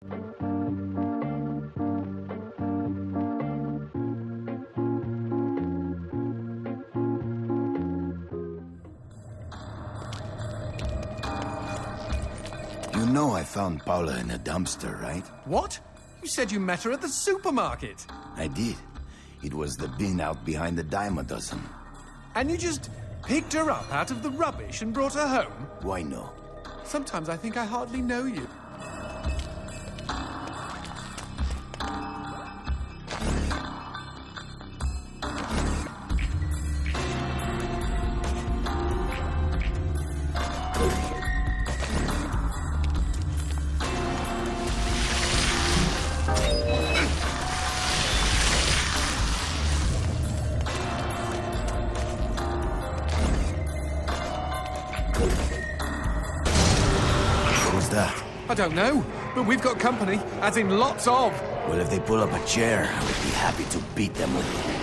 You know I found Paula in a dumpster, right? What? You said you met her at the supermarket. I did. It was the bin out behind the dime a dozen. And you just picked her up out of the rubbish and brought her home? Why no? Sometimes I think I hardly know you. I don't know, but we've got company, as in lots of. Well, if they pull up a chair, I would be happy to beat them with it.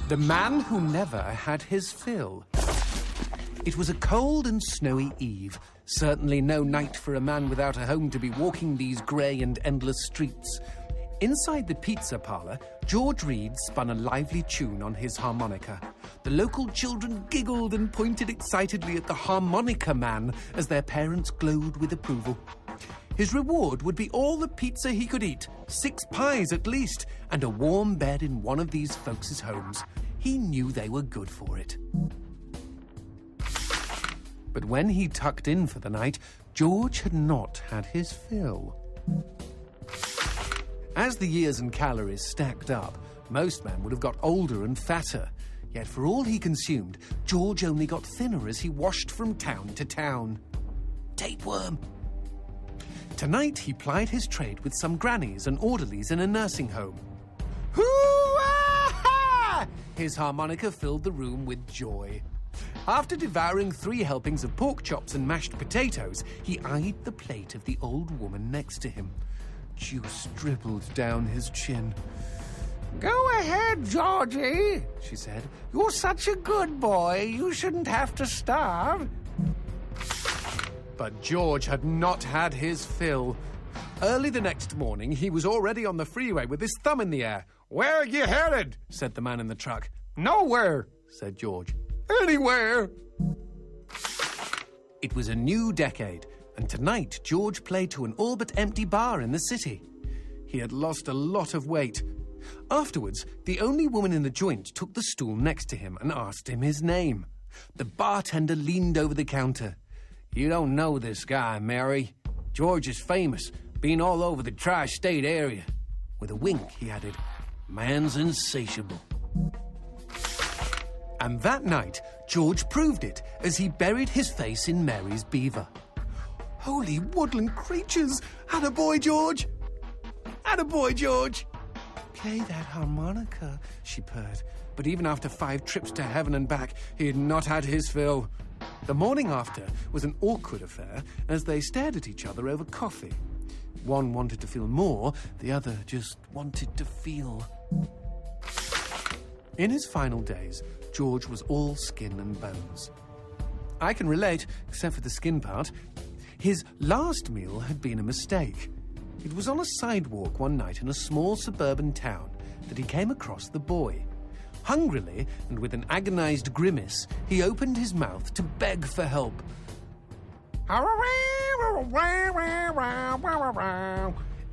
The man who never had his fill. It was a cold and snowy eve. Certainly no night for a man without a home to be walking these grey and endless streets. Inside the pizza parlour, George Reed spun a lively tune on his harmonica. The local children giggled and pointed excitedly at the harmonica man as their parents glowed with approval. His reward would be all the pizza he could eat, 6 pies at least, and a warm bed in one of these folks' homes. He knew they were good for it. But when he tucked in for the night, George had not had his fill. As the years and calories stacked up, most men would have got older and fatter. Yet for all he consumed, George only got thinner as he washed from town to town. Tapeworm! Tonight he plied his trade with some grannies and orderlies in a nursing home. Hoo-ah-ha! His harmonica filled the room with joy. After devouring 3 helpings of pork chops and mashed potatoes, he eyed the plate of the old woman next to him. Juice dribbled down his chin. "Go ahead, Georgie," she said. "You're such a good boy. You shouldn't have to starve." But George had not had his fill. Early the next morning, he was already on the freeway with his thumb in the air. "Where are you headed?" said the man in the truck. "Nowhere," said George. "Anywhere." It was a new decade, and tonight George played to an all but empty bar in the city. He had lost a lot of weight. Afterwards, the only woman in the joint took the stool next to him and asked him his name. The bartender leaned over the counter. "You don't know this guy, Mary. George is famous, been all over the tri-state area." With a wink, he added, "Man's insatiable." And that night, George proved it as he buried his face in Mary's beaver. Holy woodland creatures! Attaboy, George! Attaboy, George! "Play that harmonica," she purred. But even after 5 trips to heaven and back, he had not had his fill. The morning after was an awkward affair as they stared at each other over coffee. One wanted to feel more, the other just wanted to feel. In his final days, George was all skin and bones. I can relate, except for the skin part. His last meal had been a mistake. It was on a sidewalk one night in a small suburban town that he came across the boy. Hungrily, and with an agonized grimace, he opened his mouth to beg for help.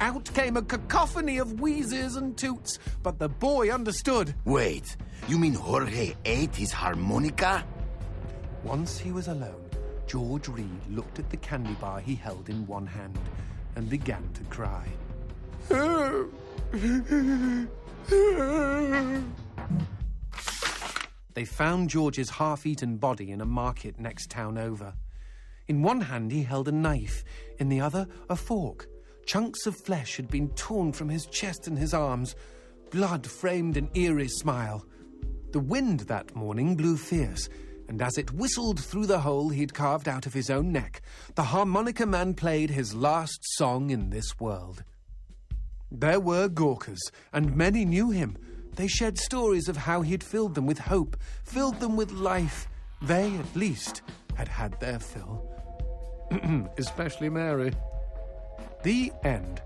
Out came a cacophony of wheezes and toots, but the boy understood. Wait, you mean Jorge ate his harmonica? Once he was alone, George Reed looked at the candy bar he held in one hand and began to cry. They found George's half-eaten body in a market next town over. In one hand he held a knife, in the other a fork. Chunks of flesh had been torn from his chest and his arms. Blood framed an eerie smile. The wind that morning blew fierce, and as it whistled through the hole he'd carved out of his own neck, the harmonica man played his last song in this world. There were Gawkers, and many knew him. They shared stories of how he'd filled them with hope, filled them with life. They, at least, had had their fill. Especially Mary. The end.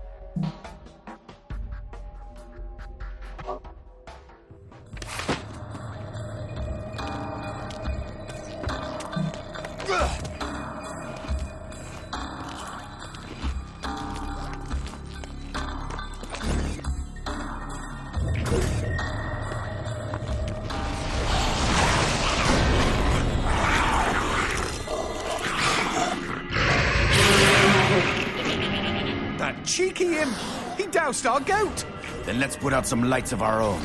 Cheeky imp! He doused our goat! Then let's put out some lights of our own.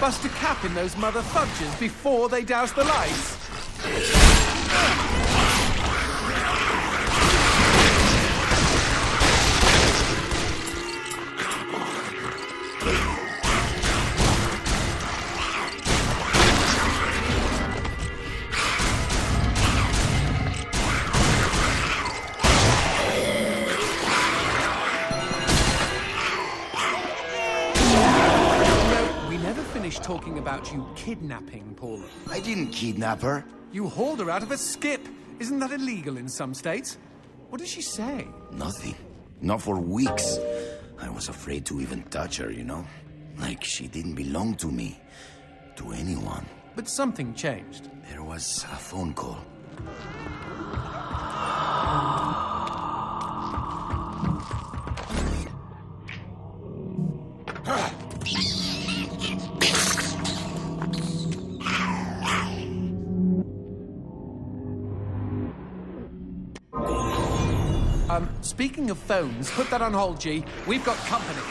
Bust a cap in those mother fudges before they douse the lights. Talking about you kidnapping Paula. I didn't kidnap her. You hauled her out of a skip. Isn't that illegal in some states? What did she say? Nothing. Not for weeks. I was afraid to even touch her, you know? Like she didn't belong to me. To anyone. But something changed. There was a phone call. Speaking of phones, put that on hold, G. We've got company.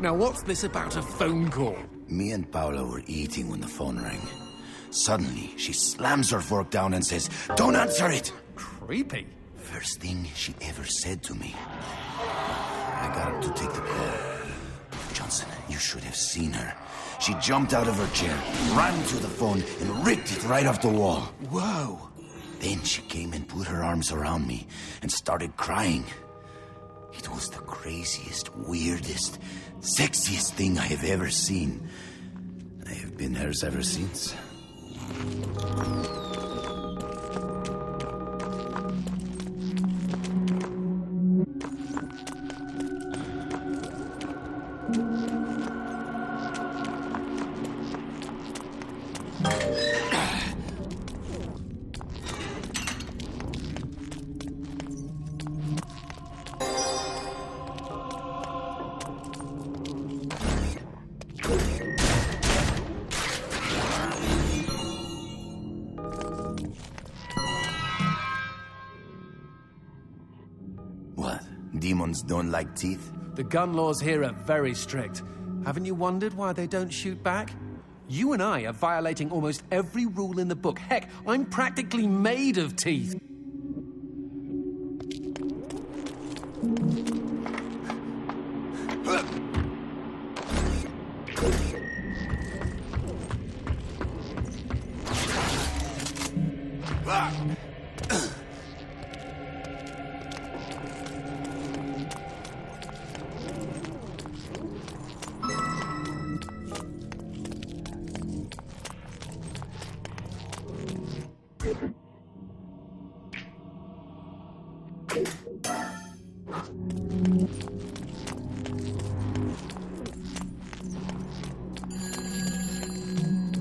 Now what's this about a phone call? Me and Paula were eating when the phone rang. Suddenly, she slams her fork down and says, "Don't answer it!" Creepy. First thing she ever said to me. I got up to take the call. Johnson, you should have seen her. She jumped out of her chair, ran to the phone, and ripped it right off the wall. Whoa. Then she came and put her arms around me and started crying. It was the craziest, weirdest, sexiest thing I have ever seen. I have been hers ever since. What? Demons don't like teeth? The gun laws here are very strict. Haven't you wondered why they don't shoot back? You and I are violating almost every rule in the book. Heck, I'm practically made of teeth.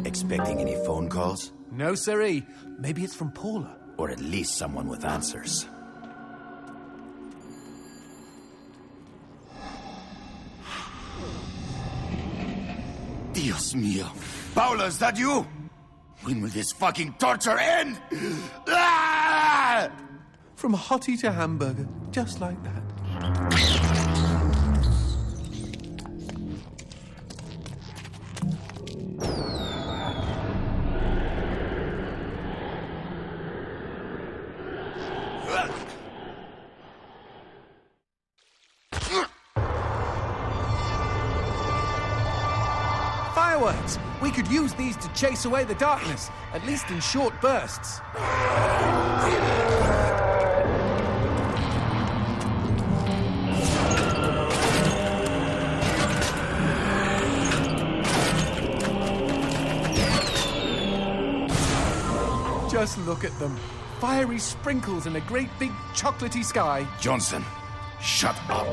Expecting any phone calls? No, siree. Maybe it's from Paula. Or at least someone with answers. Dios mío. Paula, is that you? When will this fucking torture end? Ah! From hottie to hamburger, just like that. Fireworks! We could use these to chase away the darkness, at least in short bursts. Just look at them. Fiery sprinkles in a great big chocolatey sky. Johnson, shut up.